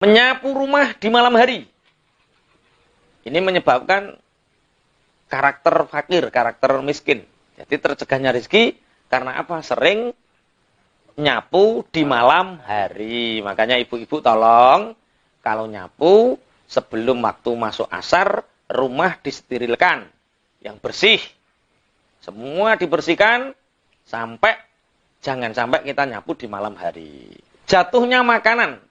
menyapu rumah di malam hari. Ini menyebabkan karakter fakir, karakter miskin. Jadi tercegahnya rezeki karena apa? Sering nyapu di malam hari. Makanya ibu-ibu tolong kalau nyapu sebelum waktu masuk asar, rumah disterilkan. Yang bersih. Semua dibersihkan sampai jangan sampai kita nyapu di malam hari. Jatuhnya makanan.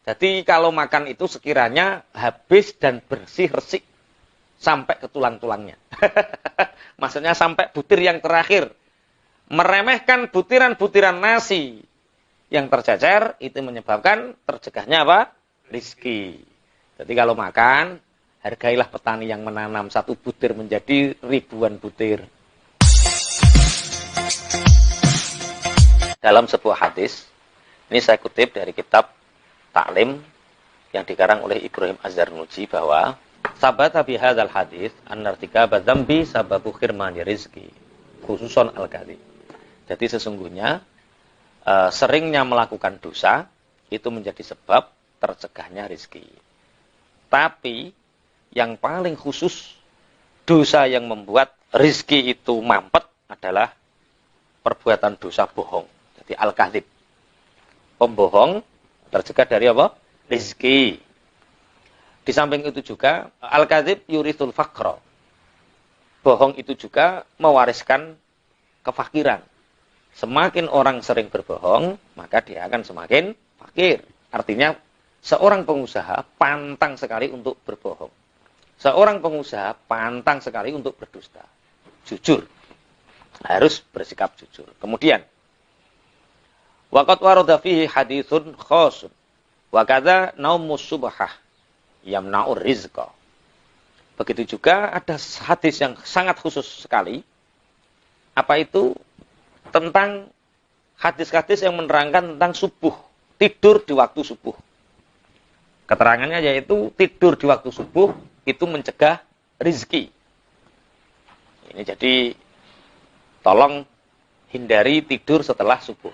Jadi kalau makan itu sekiranya habis dan bersih resik sampai ke tulang-tulangnya. Maksudnya sampai butir yang terakhir. Meremehkan butiran-butiran nasi yang tercecer itu menyebabkan tercegahnya apa? Rizki. Jadi kalau makan, hargailah petani yang menanam satu butir menjadi ribuan butir. Dalam sebuah hadis, ini saya kutip dari kitab Ta'lim yang dikarang oleh Ibrahim Az-Zarnuji bahwa sabata bi hadzal hadis an-nartikaba dzambi sababu khirmani rizki khususon al-kadhib. Jadi sesungguhnya seringnya melakukan dosa itu menjadi sebab tercegahnya rizki. Tapi yang paling khusus dosa yang membuat rizki itu mampet adalah perbuatan dosa bohong. Jadi al-kadhib. Pembohong tercegah dari apa? Rizki. Di samping itu juga al-kadhib yurithul faqra. Bohong itu juga mewariskan kefakiran. Semakin orang sering berbohong, maka dia akan semakin fakir. Artinya seorang pengusaha pantang sekali untuk berbohong. Seorang pengusaha pantang sekali untuk berdusta. Jujur. Harus bersikap jujur. Kemudian waqad warada fihi haditsun khasun wa kadza naumus subhah yamna'ur rizqa. Begitu juga ada hadis yang sangat khusus sekali. Apa itu? Tentang hadis-hadis yang menerangkan tentang subuh, tidur di waktu subuh. Keterangannya yaitu tidur di waktu subuh itu mencegah rizki. Ini jadi tolong hindari tidur setelah subuh.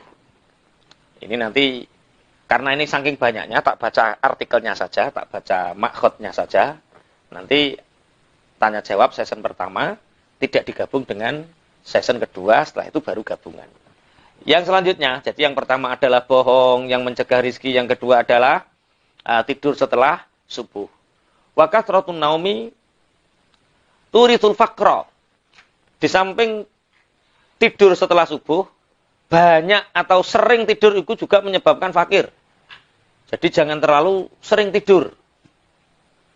Ini nanti karena ini saking banyaknya tak baca artikelnya saja, tak baca makhotnya saja. Nanti tanya jawab season pertama tidak digabung dengan season kedua, setelah itu baru gabungan. Yang selanjutnya, jadi yang pertama adalah bohong, yang mencegah rizki, yang kedua adalah tidur setelah subuh. Wa kathratun naumi turithul faqra. Di samping tidur setelah subuh, banyak atau sering tidur itu juga menyebabkan fakir. Jadi jangan terlalu sering tidur.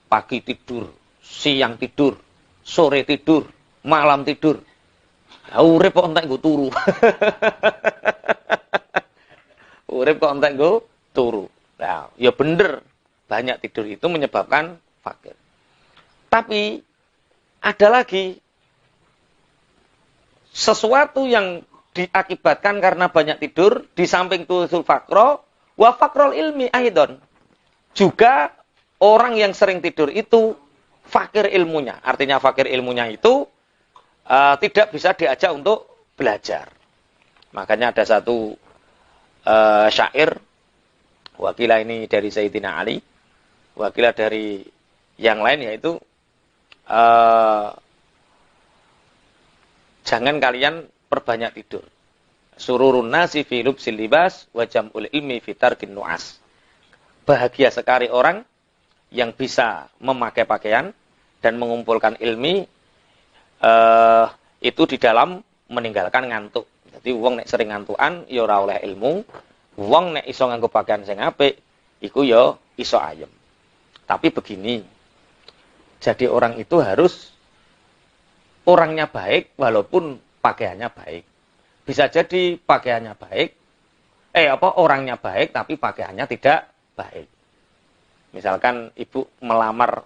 Pagi tidur, siang tidur, sore tidur, malam tidur. Urip kok entek nggo turu. Urip kok entek nggo turu. Nah, ya bener. Banyak tidur itu menyebabkan fakir. Tapi ada lagi sesuatu yang diakibatkan karena banyak tidur di samping tusul fakro wa fakrol ilmi aidon. Juga orang yang sering tidur itu fakir ilmunya. Artinya fakir ilmunya itu tidak bisa diajak untuk belajar. Makanya ada satu syair, wakilah ini dari Sayyidina Ali, wakilah dari yang lain yaitu jangan kalian perbanyak tidur. Sururun nasi fi lubsil libas wa jam'ul ilmi fi tarkin nu'as. Bahagia sekali orang yang bisa memakai pakaian dan mengumpulkan ilmi itu di dalam meninggalkan ngantuk. Jadi wong nek sering ngantukan ya ora oleh ilmu, wong nek iso nganggo pakaian sing apik iku ya iso ayem. Tapi begini, jadi orang itu harus orangnya baik walaupun pakaiannya baik. Bisa jadi pakaiannya baik, orangnya baik tapi pakaiannya tidak baik. Misalkan ibu melamar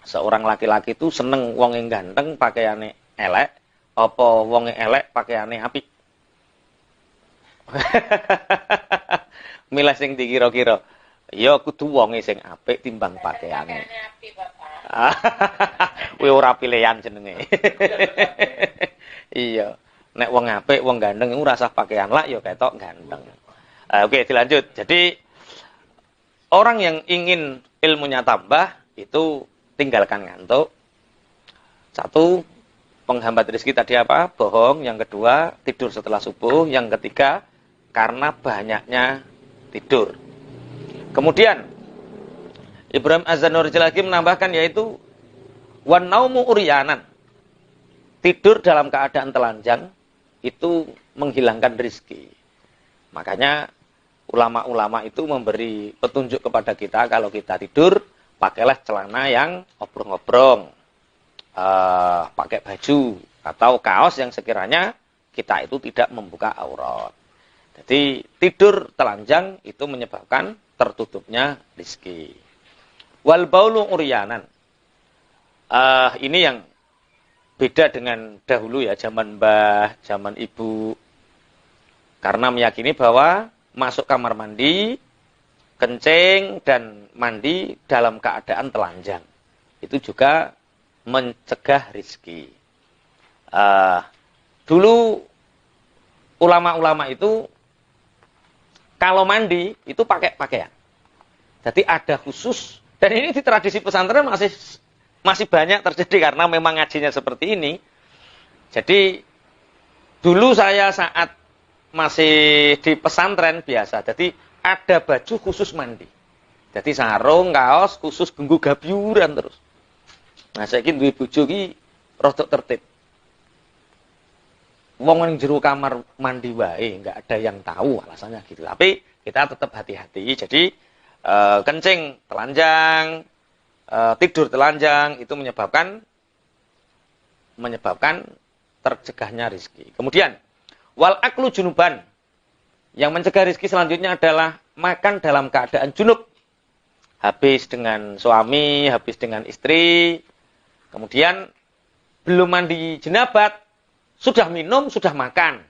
seorang laki-laki itu seneng wong yang ganteng pakaiannya elek, apa wong yang elek pakaiannya apik. Milih sing dikira-kira. Ya kudu wonge sing apik timbang pakaiane. Kuwi ora pilihan jenenge. Iya. Nek wong apik, wong ganteng iku ora usah pakaian lak ya ketok ganteng. Oke, dilanjut. Jadi orang yang ingin ilmunya tambah, itu tinggalkan ngantuk. Satu, penghambat rezeki tadi apa? Bohong. Yang kedua, tidur setelah subuh. Yang ketiga, karena banyaknya tidur. Kemudian, Ibrahim Az-Zanurji lagi menambahkan yaitu, wan naumu uryanan. Tidur dalam keadaan telanjang, itu menghilangkan rezeki. Makanya, ulama-ulama itu memberi petunjuk kepada kita, kalau kita tidur, pakailah celana yang obrong-obrong. Pakai baju atau kaos yang sekiranya kita itu tidak membuka aurat. Jadi tidur telanjang itu menyebabkan tertutupnya rezeki. Wal baulu uryanan. Ini yang beda dengan dahulu ya, zaman mbah, zaman ibu. Karena meyakini bahwa masuk kamar mandi, kencing dan mandi dalam keadaan telanjang. Itu juga mencegah rezeki. Dulu ulama-ulama itu kalau mandi itu pakai pakaian. Jadi ada khusus, dan ini di tradisi pesantren masih banyak terjadi karena memang ngajinya seperti ini. Jadi dulu saya saat masih di pesantren biasa, jadi ada baju khusus mandi. Jadi sarung, kaos khusus genggu gabyuran terus. Nah, saiki duwe bojo iki rada tertib. Wong ning jero kamar mandi wae, enggak ada yang tahu alasannya gitu. Tapi kita tetap hati-hati. Jadi kencing telanjang, tidur telanjang itu menyebabkan tercegahnya rezeki. Kemudian wal aklu junuban. Yang mencegah rezeki selanjutnya adalah makan dalam keadaan junub. Habis dengan suami, habis dengan istri, kemudian belum mandi jenabat, sudah minum, sudah makan.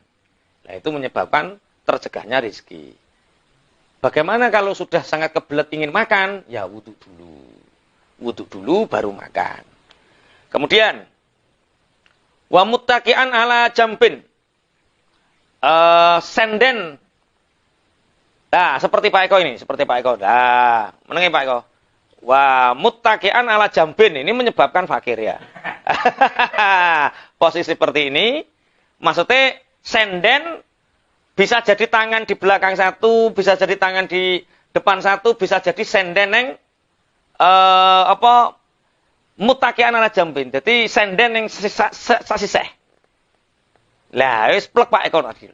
Nah, itu menyebabkan tercegahnya rezeki. Bagaimana kalau sudah sangat kebelet ingin makan? Ya wudu dulu. Wudu dulu baru makan. Kemudian wa muttaqian ala jambin. Senden. Nah, seperti Pak Eko ini, seperti Pak Eko. Nah, menengi Pak Eko. Wah, muttaqian ala jambin, ini menyebabkan fakir ya. Posisi seperti ini, maksudnya senden bisa jadi tangan di belakang satu, bisa jadi tangan di depan satu, bisa jadi senden yang muttaqian ala jambin. Jadi senden yang sasiseh. Lah, wis plek Pak Eko tadi.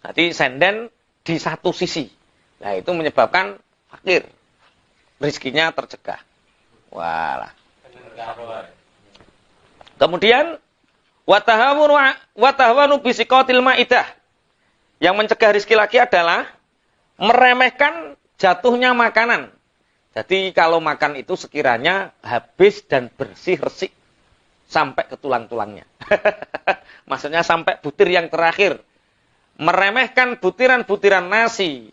Jadi senden di satu sisi. Nah, itu menyebabkan fakir. Rizkinya tercegah. Walah. Kemudian watahawanu bisikotil maidah. Yang mencegah rizki lagi adalah meremehkan jatuhnya makanan. Jadi kalau makan itu sekiranya habis dan bersih resik sampai ke tulang-tulangnya. Maksudnya sampai butir yang terakhir. Meremehkan butiran-butiran nasi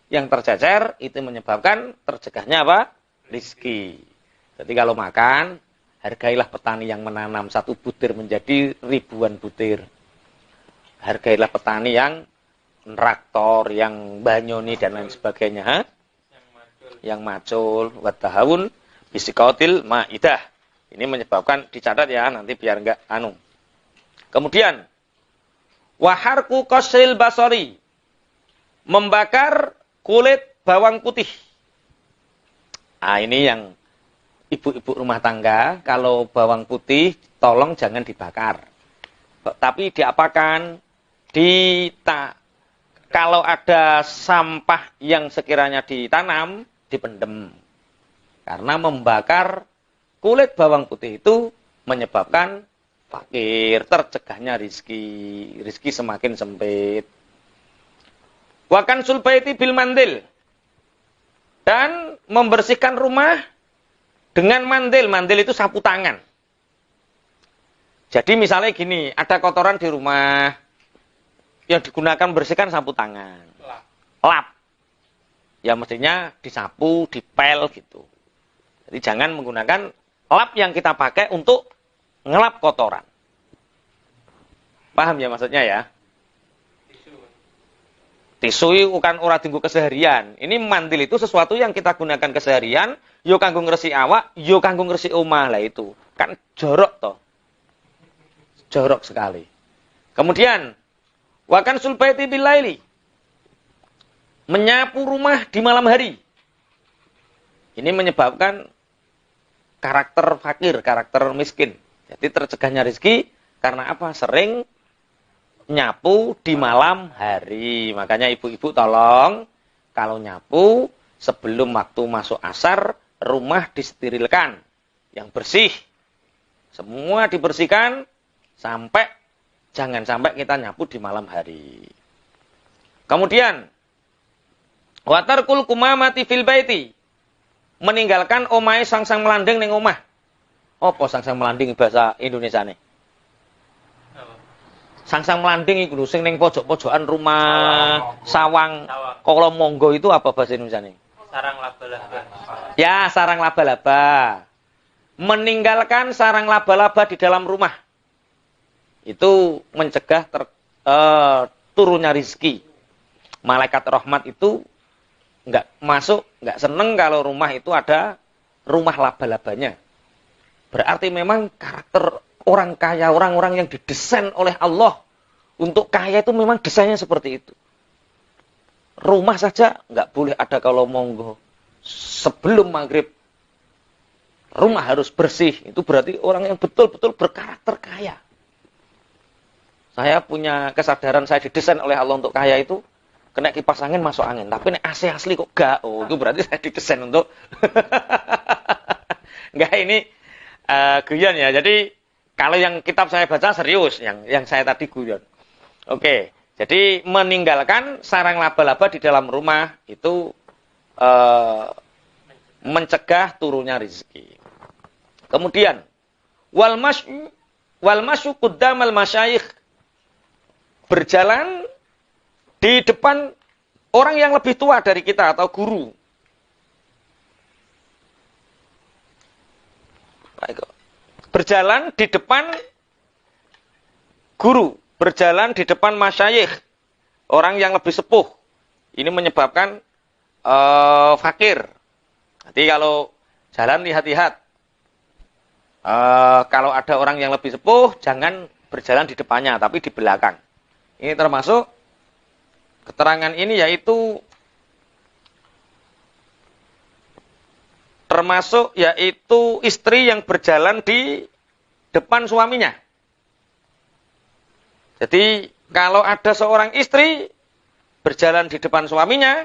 yang tercecer itu menyebabkan tercegahnya apa? Rizki. Jadi kalau makan, hargailah petani yang menanam satu butir menjadi ribuan butir. Hargailah petani yang traktor, yang banyoni dan lain sebagainya. Ha? Yang macul, watahawun, bisikotil, ma'idah. Ini menyebabkan, dicatat ya, nanti biar enggak anu. Kemudian, waharku qasril basori. Membakar kulit bawang putih. Nah, ini yang ibu-ibu rumah tangga, kalau bawang putih, tolong jangan dibakar. Tapi diapakan? Kalau ada sampah yang sekiranya ditanam, dipendem. Karena membakar kulit bawang putih itu menyebabkan fakir, tercegahnya rizki semakin sempit. Wakan sulbaiti bil mandil. Dan membersihkan rumah dengan mandil. Mandil itu sapu tangan. Jadi misalnya gini, ada kotoran di rumah yang digunakan bersihkan sapu tangan. Lap. Ya mestinya disapu, dipel gitu. Jadi jangan menggunakan lap yang kita pakai untuk ngelap kotoran. Paham ya maksudnya ya? Tisu itu kan ora dienggo keseharian. Ini mantil itu sesuatu yang kita gunakan keseharian, yo kanggo ngresik awak, yo kanggo ngresik omah lah itu. Kan jorok toh. Jorok sekali. Kemudian wakan sulbaiti bilaili. Menyapu rumah di malam hari. Ini menyebabkan karakter fakir, karakter miskin. Jadi tercegahnya rezeki karena apa? Sering nyapu di malam hari. Makanya ibu-ibu tolong kalau nyapu sebelum waktu masuk asar, rumah disterilkan. Yang bersih. Semua dibersihkan sampai jangan sampai kita nyapu di malam hari. Kemudian watarkul kumamati fil baiti. Meninggalkan omahe sang-sang melanding ning omah. Apa sang-sang melanding bahasa Indonesiane? Sang-sang melanding iku lho sing ning pojok-pojokan rumah, sawang. Kalau monggo itu apa bahasa Indonesiane? Sarang laba-laba. Ya, sarang laba-laba. Meninggalkan sarang laba-laba di dalam rumah. Itu mencegah turunnya rizki. Malaikat rahmat itu nggak masuk, nggak seneng kalau rumah itu ada rumah laba-labanya. Berarti memang karakter orang kaya, orang-orang yang didesain oleh Allah untuk kaya itu memang desainnya seperti itu. Rumah saja nggak boleh ada kalau monggo. Sebelum maghrib, rumah harus bersih. Itu berarti orang yang betul-betul berkarakter kaya. Saya punya kesadaran saya didesain oleh Allah untuk kaya itu. Kena kipas angin masuk angin, tapi nek AC asli kok gak. Oh, itu berarti saya didesain untuk enggak ini guyon ya. Jadi kalau yang kitab saya baca serius, yang saya tadi guyon. Oke, jadi meninggalkan sarang laba-laba di dalam rumah itu mencegah turunnya rezeki. Kemudian wal masyu quddamal masyayikh, berjalan di depan orang yang lebih tua dari kita atau guru. Berjalan di depan guru, berjalan di depan masyayikh, orang yang lebih sepuh. Ini menyebabkan fakir. Jadi kalau jalan lihat-lihat. Kalau ada orang yang lebih sepuh, jangan berjalan di depannya, tapi di belakang. Ini termasuk keterangan ini yaitu istri yang berjalan di depan suaminya. Jadi kalau ada seorang istri berjalan di depan suaminya,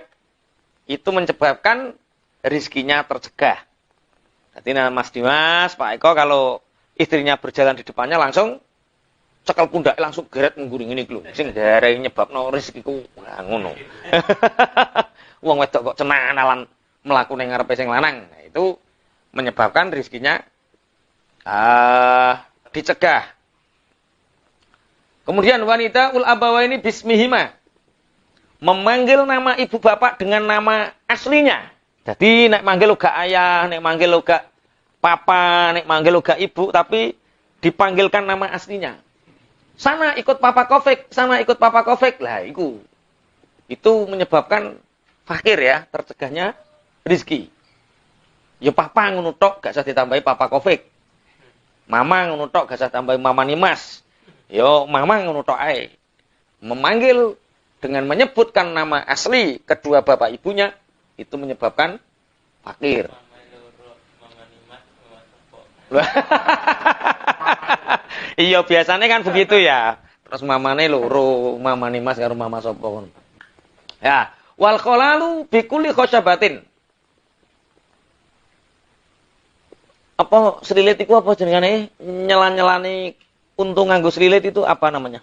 itu menyebabkan rizkinya tercegah. Jadi Mas Dimas, Pak Eko, kalau istrinya berjalan di depannya langsung cekel pundak langsung geret ngguring ini lho. Sing dareh nyebabno rezekiku ngono. Wong wedok kok cenanalan mlaku ning ngarepe sing lanang. Nah, itu menyebabkan rezekinya dicegah. Kemudian wanita ul abawaini bismihima. Memanggil nama ibu bapak dengan nama aslinya. Jadi nek manggil uga ayah, nek manggil uga papa, nek manggil uga ibu, tapi dipanggilkan nama aslinya. Sana ikut Papa Kofik, sana ikut Papa Kofik. Lah, itu menyebabkan fakir ya, tercegahnya rezeki. Ya papa ngono tok, gak usah ditambahi Papa Kofik. Mama ngono tok, gak usah tambahi Mama Nimas. Yo mama ngono tok ae. Memanggil dengan menyebutkan nama asli kedua bapak ibunya, itu menyebabkan fakir. Iya biasanya kan begitu ya. Terus mamane loro, mamane Mas karo mama sapa kon. Ya, wal khalalu bi kulli khosyabatin. Apa selilit iku apa jenengane? Nyelan-nyelani untung nganggo selilit itu apa namanya?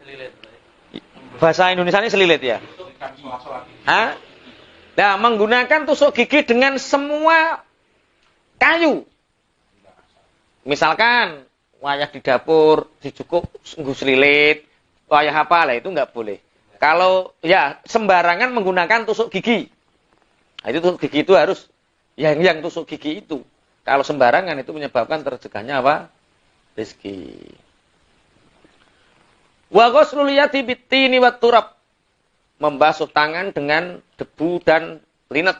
Selilit. Bahasa Indonesianya selilit ya. Hah? Nah, menggunakan tusuk gigi dengan semua kayu. Misalkan wayah di dapur dicukup nggo selilit, wayah apa lah itu enggak boleh. Kalau ya sembarangan menggunakan tusuk gigi. Nah, itu tusuk gigi itu harus yang tusuk gigi itu. Kalau sembarangan itu menyebabkan tercegahnya apa? Rezeki. Wa ghuslul yati bitini wat turab. membasuh tangan dengan debu dan linet.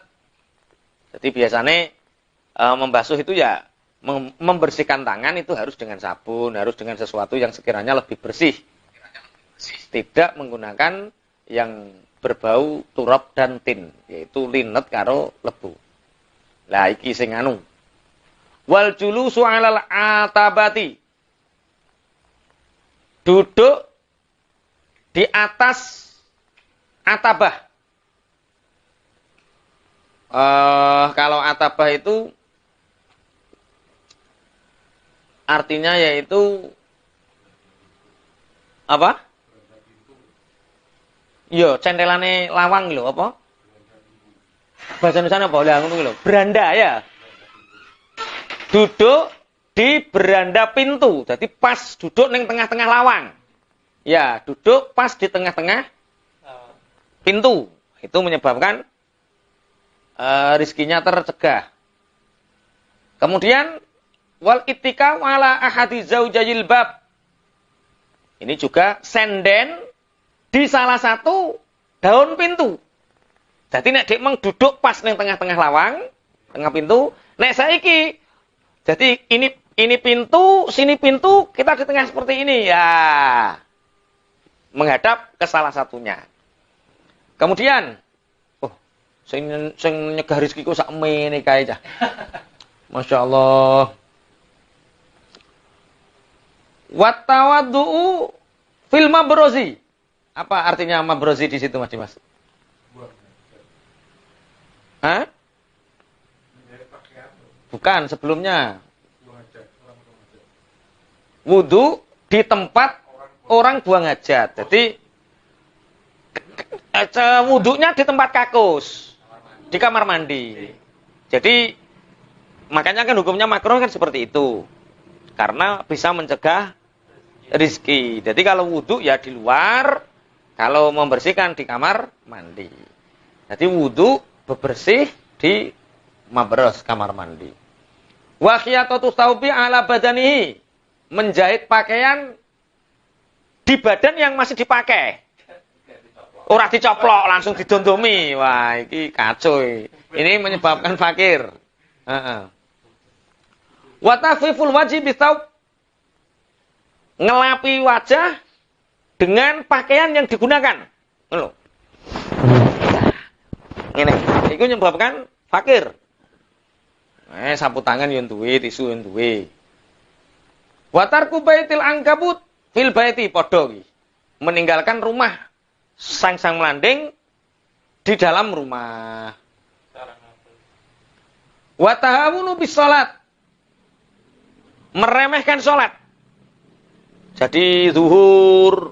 Jadi biasanya membasuh itu ya membersihkan tangan itu harus dengan sabun, harus dengan sesuatu yang sekiranya lebih bersih. Tidak menggunakan yang berbau turab dan tin, yaitu linet karo lebu. Lah iki sing anu. Wal julusu 'alal atabati. Duduk di atas atabah. Kalau atabah itu artinya yaitu apa? Yo, centelane lawang lho apa? Bahasa Indonesia apa? Lah ngono lho. Beranda ya. Duduk di beranda pintu. Jadi pas duduk ning tengah-tengah lawang. Ya, duduk pas di tengah-tengah pintu. Itu menyebabkan rizkinya tercegah. Kemudian wal ittika ala ahadi zaujayil bab. Ini juga senden di salah satu daun pintu. Jadi nek dek meng duduk pas ning tengah-tengah lawang, tengah pintu, nek saiki jadi ini pintu, sini pintu, kita di tengah seperti ini ya. Menghadap ke salah satunya. Kemudian sing nyegah rezekiku sak mene kae cah. Masyaallah. Wa tawaddu fil mabrozi. Apa artinya mabrozi di situ Mas Dimas? Hah? Bukan, sebelumnya. Wudu di tempat orang buang hajat. Jadi wudunya di tempat kakus. Di kamar mandi. Jadi makanya kan hukumnya makruh kan seperti itu. Karena bisa mencegah rizki. Jadi kalau wudu ya di luar, kalau membersihkan di kamar mandi. Jadi wudu bebersih di mabros kamar mandi. Wa khiyatatu thawbi ala badanihi. Menjahit pakaian di badan yang masih dipakai. Ora dicoplok langsung didondomi. Wah, iki kacau. Ini menyebabkan fakir. Heeh. Wa tafiful wajhi bithaub. Ngelapi wajah dengan pakaian yang digunakan. Ngono. Ngene, iku menyebabkan fakir. Sapu tangan yang duwe, tisu yang duwe. Wa tarku baitil ankabut fil baiti padha iki. Meninggalkan rumah sang melanding di dalam rumah. Wa tahawunu bis salat. Meremehkan salat. Jadi zuhur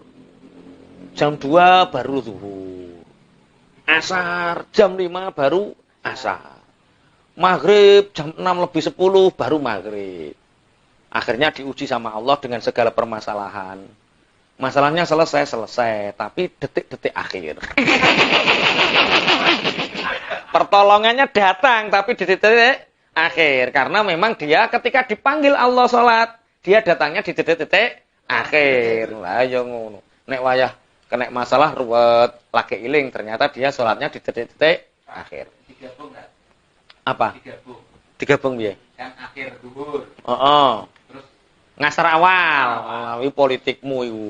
jam 2 baru zuhur. Asar jam 5 baru asar. Maghrib jam 6 lebih 10 baru maghrib. Akhirnya diuji sama Allah dengan segala permasalahan. Masalahnya selesai, tapi detik-detik akhir. Pertolongannya datang, tapi detik-detik akhir. Karena memang dia ketika dipanggil Allah sholat, dia datangnya di detik-detik akhir. Lah ya ngono. Nek wayah kena masalah ruwet, lagi iling, ternyata dia sholatnya di detik-detik akhir. Digabung enggak? Apa? Digabung. Digabung piye? Kan akhir zuhur. Heeh. Terus Ngasar awal, melalui politikmu iku.